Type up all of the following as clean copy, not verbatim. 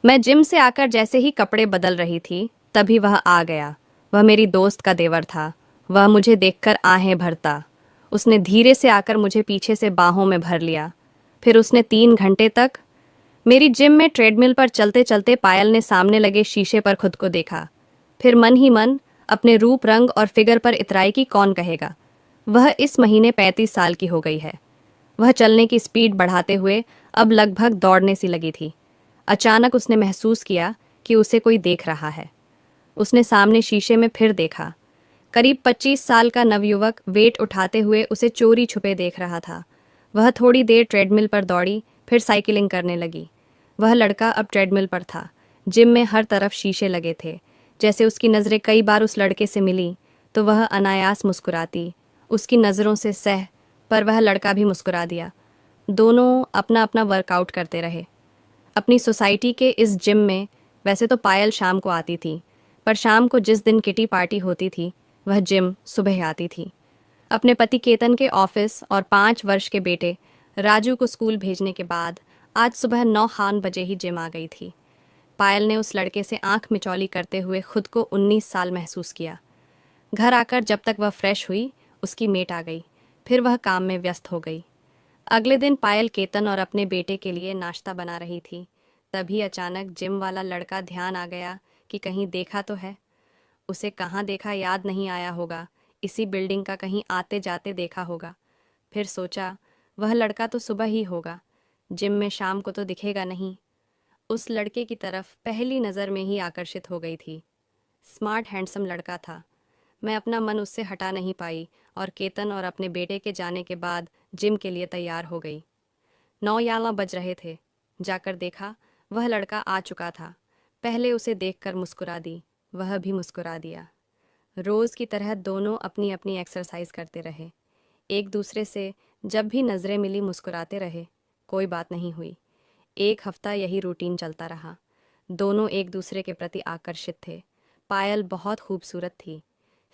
मैं जिम से आकर जैसे ही कपड़े बदल रही थी, तभी वह आ गया। वह मेरी दोस्त का देवर था। वह मुझे देखकर आहें भरता। उसने धीरे से आकर मुझे पीछे से बाहों में भर लिया। फिर उसने 3 घंटे तक मेरी जिम में ट्रेडमिल पर चलते चलते पायल ने सामने लगे शीशे पर खुद को देखा। फिर मन ही मन अपने रूप रंग और फिगर पर इतराई की कौन कहेगा। वह इस महीने 35 साल की हो गई है। वह चलने की स्पीड बढ़ाते हुए अब लगभग दौड़ने सी लगी थी। अचानक उसने महसूस किया कि उसे कोई देख रहा है। उसने सामने शीशे में फिर देखा। करीब 25 साल का नवयुवक वेट उठाते हुए उसे चोरी छुपे देख रहा था। वह थोड़ी देर ट्रेडमिल पर दौड़ी, फिर साइकिलिंग करने लगी। वह लड़का अब ट्रेडमिल पर था। जिम में हर तरफ शीशे लगे थे। जैसे उसकी नज़रें कई बार उस लड़के से मिली तो वह अनायास मुस्कुराती। उसकी नज़रों से सह पर वह लड़का भी मुस्कुरा दिया। दोनों अपना अपना वर्कआउट करते रहे। अपनी सोसाइटी के इस जिम में वैसे तो पायल शाम को आती थी, पर शाम को जिस दिन किटी पार्टी होती थी वह जिम सुबह आती थी। अपने पति केतन के ऑफिस और 5 वर्ष के बेटे राजू को स्कूल भेजने के बाद आज सुबह 9 बजे ही जिम आ गई थी। पायल ने उस लड़के से आंख मिचौली करते हुए खुद को 19 साल महसूस किया। घर आकर जब तक वह फ्रेश हुई, उसकी मेट आ गई। फिर वह काम में व्यस्त हो गई। अगले दिन पायल केतन और अपने बेटे के लिए नाश्ता बना रही थी। तभी अचानक जिम वाला लड़का ध्यान आ गया कि कहीं देखा तो है। उसे कहाँ देखा याद नहीं आया होगा। इसी बिल्डिंग का कहीं आते जाते देखा होगा। फिर सोचा, वह लड़का तो सुबह ही होगा, जिम में शाम को तो दिखेगा नहीं। उस लड़के की तरफ पहली नज़र में ही आकर्षित हो गई थी। स्मार्ट हैंडसम लड़का था। मैं अपना मन उससे हटा नहीं पाई और केतन और अपने बेटे के जाने के बाद जिम के लिए तैयार हो गई। 9 या 11 बज रहे थे। जाकर देखा, वह लड़का आ चुका था। पहले उसे देखकर मुस्कुरा दी। वह भी मुस्कुरा दिया। रोज़ की तरह दोनों अपनी अपनी एक्सरसाइज करते रहे। एक दूसरे से जब भी नज़रें मिली मुस्कुराते रहे। कोई बात नहीं हुई। 1 हफ्ता यही रूटीन चलता रहा। दोनों एक दूसरे के प्रति आकर्षित थे। पायल बहुत खूबसूरत थी।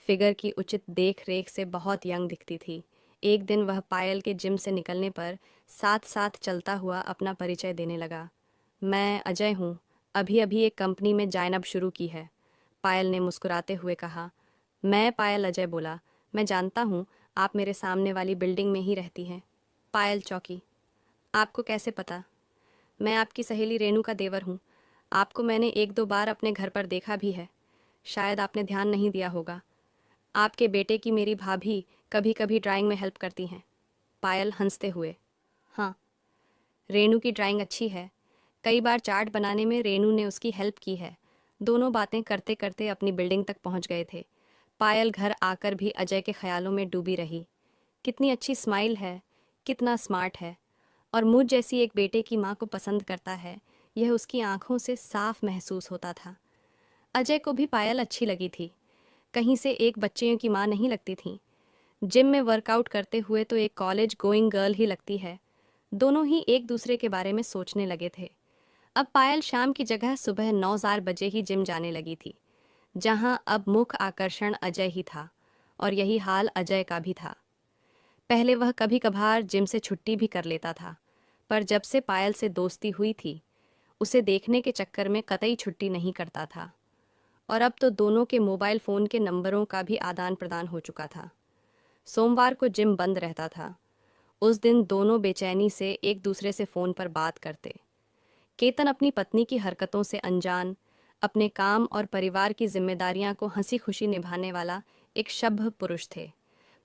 फिगर की उचित देख रेख से बहुत यंग दिखती थी। एक दिन वह पायल के जिम से निकलने पर साथ साथ चलता हुआ अपना परिचय देने लगा। मैं अजय हूँ, अभी अभी एक कंपनी में जॉइन अप शुरू की है। पायल ने मुस्कुराते हुए कहा। मैं पायल, अजय बोला। मैं जानता हूँ, आप मेरे सामने वाली बिल्डिंग में ही रहती हैं। पायल चौंकी। आपको कैसे पता? मैं आपकी सहेली रेनू का देवर हूँ। आपको मैंने 1-2 बार अपने घर पर देखा भी है। शायद आपने ध्यान नहीं दिया होगा। आपके बेटे की मेरी भाभी कभी कभी ड्राइंग में हेल्प करती हैं। पायल हंसते हुए। हाँ, रेनू की ड्राइंग अच्छी है। कई बार चार्ट बनाने में रेनू ने उसकी हेल्प की है। दोनों बातें करते करते अपनी बिल्डिंग तक पहुंच गए थे। पायल घर आकर भी अजय के ख्यालों में डूबी रही। कितनी अच्छी स्माइल है, कितना स्मार्ट है, और मुझ जैसी एक बेटे की माँ को पसंद करता है, यह उसकी आंखों से साफ महसूस होता था। अजय को भी पायल अच्छी लगी थी। कहीं से एक बच्चियों की माँ नहीं लगती थी। जिम में वर्कआउट करते हुए तो एक कॉलेज गोइंग गर्ल ही लगती है। दोनों ही एक दूसरे के बारे में सोचने लगे थे। अब पायल शाम की जगह सुबह 9 बजे ही जिम जाने लगी थी, जहां अब मुख्य आकर्षण अजय ही था। और यही हाल अजय का भी था। पहले वह कभी कभार जिम से छुट्टी भी कर लेता था, पर जब से पायल से दोस्ती हुई थी, उसे देखने के चक्कर में कतई छुट्टी नहीं करता था। और अब तो दोनों के मोबाइल फ़ोन के नंबरों का भी आदान प्रदान हो चुका था। सोमवार को जिम बंद रहता था। उस दिन दोनों बेचैनी से एक दूसरे से फ़ोन पर बात करते। केतन अपनी पत्नी की हरकतों से अनजान, अपने काम और परिवार की जिम्मेदारियां को हंसी खुशी निभाने वाला एक सभ्य पुरुष थे।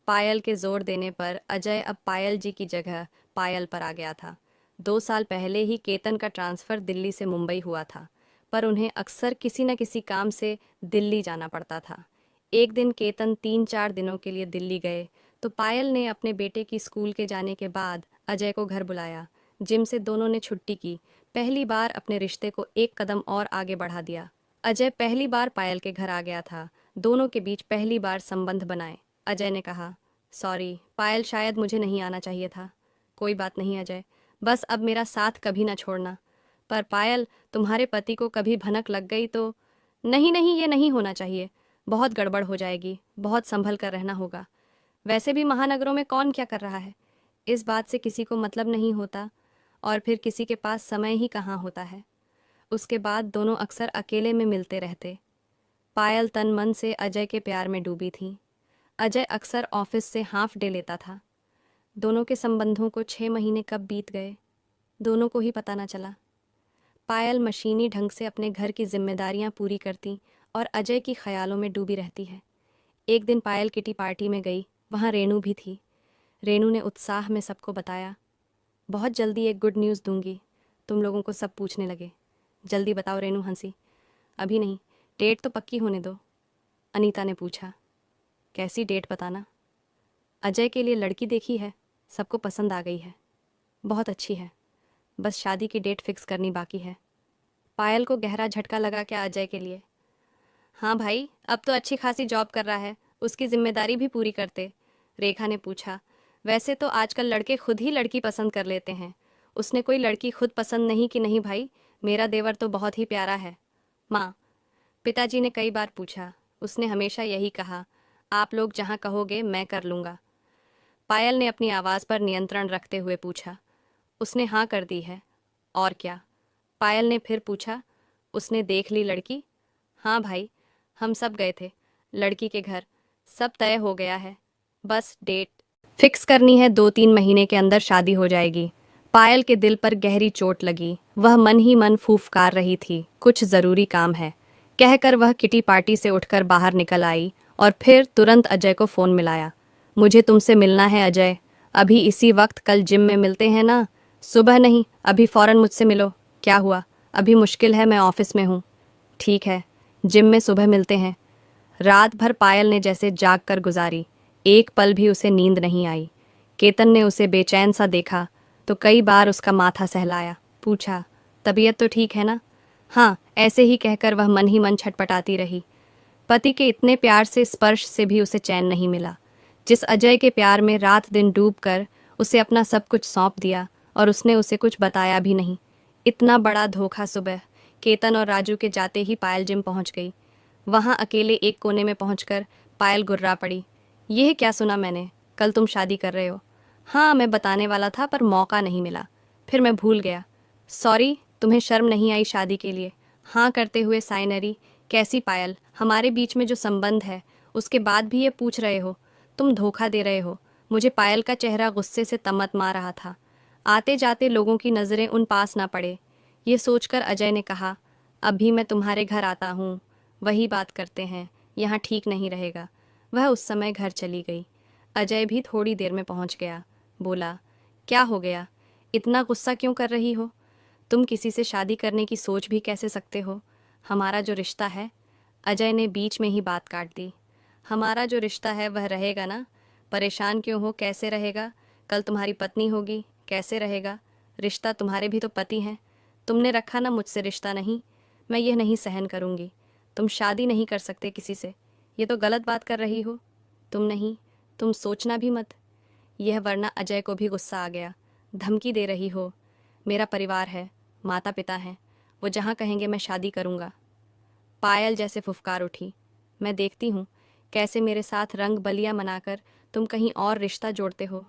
पायल के जोर देने पर अजय अब पायल जी की जगह पायल पर आ गया था। 2 साल पहले ही केतन का ट्रांसफ़र दिल्ली से मुंबई हुआ था, पर उन्हें अक्सर किसी न किसी काम से दिल्ली जाना पड़ता था। एक दिन केतन 3-4 दिनों के लिए दिल्ली गए तो पायल ने अपने बेटे की स्कूल के जाने के बाद अजय को घर बुलाया। जिम से दोनों ने छुट्टी की। पहली बार अपने रिश्ते को एक कदम और आगे बढ़ा दिया। अजय पहली बार पायल के घर आ गया था। दोनों के बीच पहली बार संबंध बनाए। अजय ने कहा, सॉरी पायल, शायद मुझे नहीं आना चाहिए था। कोई बात नहीं अजय, बस अब मेरा साथ कभी ना छोड़ना। पर पायल, तुम्हारे पति को कभी भनक लग गई तो? नहीं नहीं, ये नहीं होना चाहिए। बहुत गड़बड़ हो जाएगी। बहुत संभल कर रहना होगा। वैसे भी महानगरों में कौन क्या कर रहा है, इस बात से किसी को मतलब नहीं होता, और फिर किसी के पास समय ही कहाँ होता है। उसके बाद दोनों अक्सर अकेले में मिलते रहते। पायल तन मन से अजय के प्यार में डूबी थी। अजय अक्सर ऑफिस से हाफ डे लेता था। दोनों के संबंधों को 6 महीने कब बीत गए, दोनों को ही पता न चला। पायल मशीनी ढंग से अपने घर की जिम्मेदारियां पूरी करती और अजय की ख्यालों में डूबी रहती है। एक दिन पायल किटी पार्टी में गई, वहाँ रेनू भी थी। रेनू ने उत्साह में सबको बताया, बहुत जल्दी एक गुड न्यूज़ दूंगी। तुम लोगों को सब पूछने लगे। जल्दी बताओ, रेनू हंसी। अभी नहीं, डेट तो पक्की होने दो। अनीता ने पूछा, कैसी डेट बताना? अजय के लिए लड़की देखी है, सबको पसंद आ गई है, बहुत अच्छी है, बस शादी की डेट फिक्स करनी बाकी है। पायल को गहरा झटका लगा क्या अजय के लिए? हाँ भाई, अब तो अच्छी खासी जॉब कर रहा है, उसकी जिम्मेदारी भी पूरी करते। रेखा ने पूछा, वैसे तो आजकल लड़के खुद ही लड़की पसंद कर लेते हैं। उसने कोई लड़की खुद पसंद नहीं कि नहीं भाई, मेरा देवर तो बहुत ही प्यारा है। माँ, पिताजी ने कई बार पूछा। उसने हमेशा यही कहा, आप लोग जहाँ कहोगे मैं कर लूँगा। पायल ने अपनी आवाज़ पर नियंत्रण रखते हुए पूछा। उसने हाँ कर दी है। और क्या? पायल ने फिर पूछा। उसने देख ली लड़की? हाँ भाई, हम सब गए थे लड़की के घर, सब तय हो गया है, बस डेट फिक्स करनी है। 2-3 महीने के अंदर शादी हो जाएगी। पायल के दिल पर गहरी चोट लगी। वह मन ही मन फूफकार रही थी, कुछ ज़रूरी काम है कहकर वह किटी पार्टी से उठकर बाहर निकल आई और फिर तुरंत अजय को फ़ोन मिलाया। मुझे तुमसे मिलना है अजय, अभी इसी वक्त, कल जिम में मिलते हैं ना? सुबह नहीं, अभी फ़ौरन मुझसे मिलो। क्या हुआ? अभी मुश्किल है, मैं ऑफिस में हूँ। ठीक है, जिम में सुबह मिलते हैं। रात भर पायल ने जैसे जाग कर गुजारी, एक पल भी उसे नींद नहीं आई। केतन ने उसे बेचैन सा देखा तो कई बार उसका माथा सहलाया। पूछा, तबीयत तो ठीक है ना? हाँ, ऐसे ही कहकर वह मन ही मन छटपटाती रही। पति के इतने प्यार से स्पर्श से भी उसे चैन नहीं मिला। जिस अजय के प्यार में रात दिन डूबकर उसे अपना सब कुछ सौंप दिया और उसने उसे कुछ बताया भी नहीं। इतना बड़ा धोखा। सुबह केतन और राजू के जाते ही पायल जिम पहुंच गई। वहां अकेले एक कोने में पहुंचकर पायल गुर्रा पड़ी। यह क्या सुना मैंने, कल तुम शादी कर रहे हो? हाँ, मैं बताने वाला था पर मौका नहीं मिला, फिर मैं भूल गया। सॉरी, तुम्हें शर्म नहीं आई शादी के लिए हाँ करते हुए? साइनरी, कैसी पायल, हमारे बीच में जो संबंध है उसके बाद भी ये पूछ रहे हो? तुम धोखा दे रहे हो मुझे। पायल का चेहरा गुस्से से तमतमा रहा था। आते जाते लोगों की नज़रें उन पास ना पड़े, ये सोचकर अजय ने कहा, अभी मैं तुम्हारे घर आता हूँ, वही बात करते हैं, यहाँ ठीक नहीं रहेगा। वह उस समय घर चली गई। अजय भी थोड़ी देर में पहुँच गया। बोला, क्या हो गया, इतना गुस्सा क्यों कर रही हो? तुम किसी से शादी करने की सोच भी कैसे सकते हो? हमारा जो रिश्ता है, अजय ने बीच में ही बात काट दी। हमारा जो रिश्ता है वह रहेगा ना, परेशान क्यों हो? कैसे रहेगा? कल तुम्हारी पत्नी होगी, कैसे रहेगा? रिश्ता, तुम्हारे भी तो पति हैं। तुमने रखा ना मुझसे रिश्ता। नहीं, मैं यह नहीं सहन करूँगी। तुम शादी नहीं कर सकते किसी से, ये तो गलत बात कर रही हो। तुम नहीं, तुम सोचना भी मत यह, वरना अजय को भी गुस्सा आ गया। धमकी दे रही हो? मेरा परिवार है, माता पिता हैं, वो जहाँ कहेंगे मैं शादी करूँगा। पायल जैसे फुफकार उठी। मैं देखती हूँ कैसे मेरे साथ रंग बलियाँ मनाकर तुम कहीं और रिश्ता जोड़ते हो।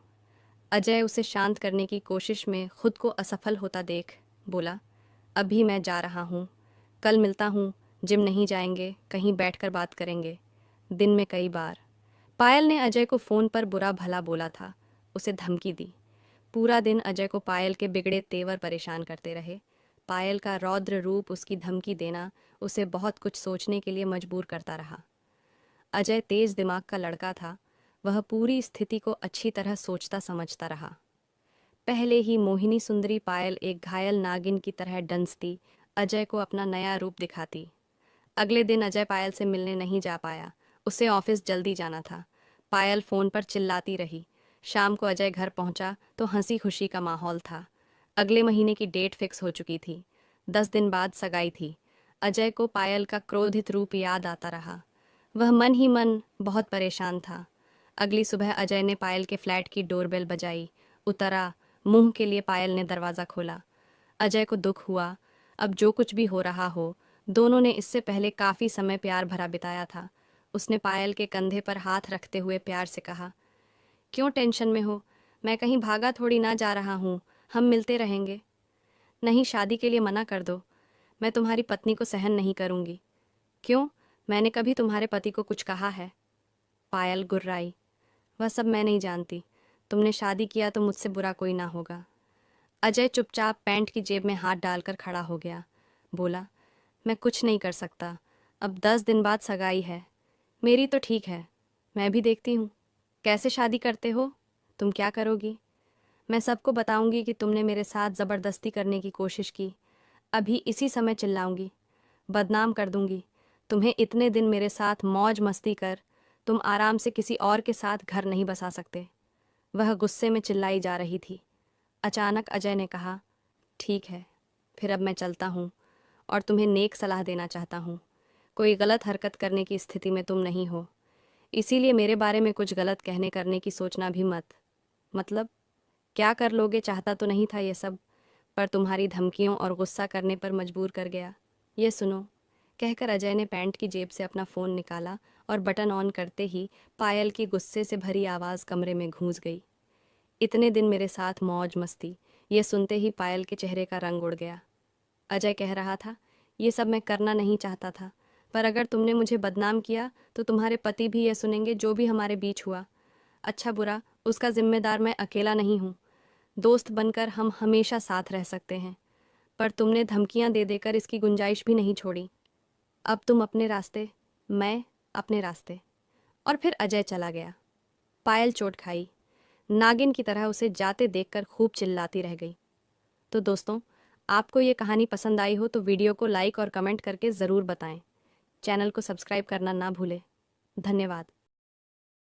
अजय उसे शांत करने की कोशिश में खुद को असफल होता देख बोला, अभी मैं जा रहा हूँ, कल मिलता हूँ। जिम नहीं जाएंगे, कहीं बैठकर बात करेंगे, दिन में कई बार। पायल ने अजय को फ़ोन पर बुरा भला बोला था, उसे धमकी दी। पूरा दिन अजय को पायल के बिगड़े तेवर परेशान करते रहे। पायल का रौद्र रूप, उसकी धमकी देना उसे बहुत कुछ सोचने के लिए मजबूर करता रहा। अजय तेज दिमाग का लड़का था, वह पूरी स्थिति को अच्छी तरह सोचता समझता रहा। पहले ही मोहिनी सुंदरी पायल एक घायल नागिन की तरह डंसती, अजय को अपना नया रूप दिखाती। अगले दिन अजय पायल से मिलने नहीं जा पाया, उसे ऑफिस जल्दी जाना था। पायल फ़ोन पर चिल्लाती रही। शाम को अजय घर पहुंचा तो हंसी खुशी का माहौल था। अगले महीने की डेट फिक्स हो चुकी थी। 10 दिन बाद सगाई थी। अजय को पायल का क्रोधित रूप याद आता रहा। वह मन ही मन बहुत परेशान था। अगली सुबह अजय ने पायल के फ्लैट की डोरबेल बजाई। उतरा, मुंह के लिए पायल ने दरवाज़ा खोला। अजय को दुख हुआ, अब जो कुछ भी हो रहा हो, दोनों ने इससे पहले काफ़ी समय प्यार भरा बिताया था। उसने पायल के कंधे पर हाथ रखते हुए प्यार से कहा, क्यों टेंशन में हो? मैं कहीं भागा थोड़ी ना जा रहा हूँ, हम मिलते रहेंगे। नहीं, शादी के लिए मना कर दो। मैं तुम्हारी पत्नी को सहन नहीं करूंगी। क्यों? मैंने कभी तुम्हारे पति को कुछ कहा है? पायल गुर्राई। वह सब मैं नहीं जानती। तुमने शादी किया तो मुझसे बुरा कोई ना होगा। अजय चुपचाप पैंट की जेब में हाथ डालकर खड़ा हो गया। बोला, मैं कुछ नहीं कर सकता। अब 10 दिन बाद सगाई है। मेरी तो ठीक है, मैं भी देखती हूँ। कैसे शादी करते हो? तुम क्या करोगी? मैं सबको बताऊंगी कि तुमने मेरे साथ ज़बरदस्ती करने की कोशिश की। अभी इसी समय चिल्लाऊंगी, बदनाम कर दूंगी तुम्हें। इतने दिन मेरे साथ मौज मस्ती कर तुम आराम से किसी और के साथ घर नहीं बसा सकते। वह गुस्से में चिल्लाई जा रही थी। अचानक अजय ने कहा, ठीक है, फिर अब मैं चलता हूँ और तुम्हें नेक सलाह देना चाहता हूँ। कोई गलत हरकत करने की स्थिति में तुम नहीं हो, इसीलिए मेरे बारे में कुछ गलत कहने करने की सोचना भी मत। मतलब क्या कर लोगे चाहता तो नहीं था ये सब, पर तुम्हारी धमकियों और गुस्सा करने पर मजबूर कर गया। ये सुनो, कहकर अजय ने पैंट की जेब से अपना फ़ोन निकाला और बटन ऑन करते ही पायल की गुस्से से भरी आवाज़ कमरे में घुस गई। इतने दिन मेरे साथ मौज मस्ती। ये सुनते ही पायल के चेहरे का रंग उड़ गया। अजय कह रहा था, ये सब मैं करना नहीं चाहता था, पर अगर तुमने मुझे बदनाम किया तो तुम्हारे पति भी ये सुनेंगे जो भी हमारे बीच हुआ। अच्छा बुरा उसका जिम्मेदार मैं अकेला नहीं हूँ। दोस्त बनकर हम हमेशा साथ रह सकते हैं, पर तुमने धमकियां दे देकर इसकी गुंजाइश भी नहीं छोड़ी। अब तुम अपने रास्ते, मैं अपने रास्ते। और फिर अजय चला गया। पायल चोट खाई, नागिन की तरह उसे जाते देखकर खूब चिल्लाती रह गई। तो दोस्तों, आपको ये कहानी पसंद आई हो तो वीडियो को लाइक और कमेंट करके ज़रूर बताएं। चैनल को सब्सक्राइब करना ना भूलें। धन्यवाद।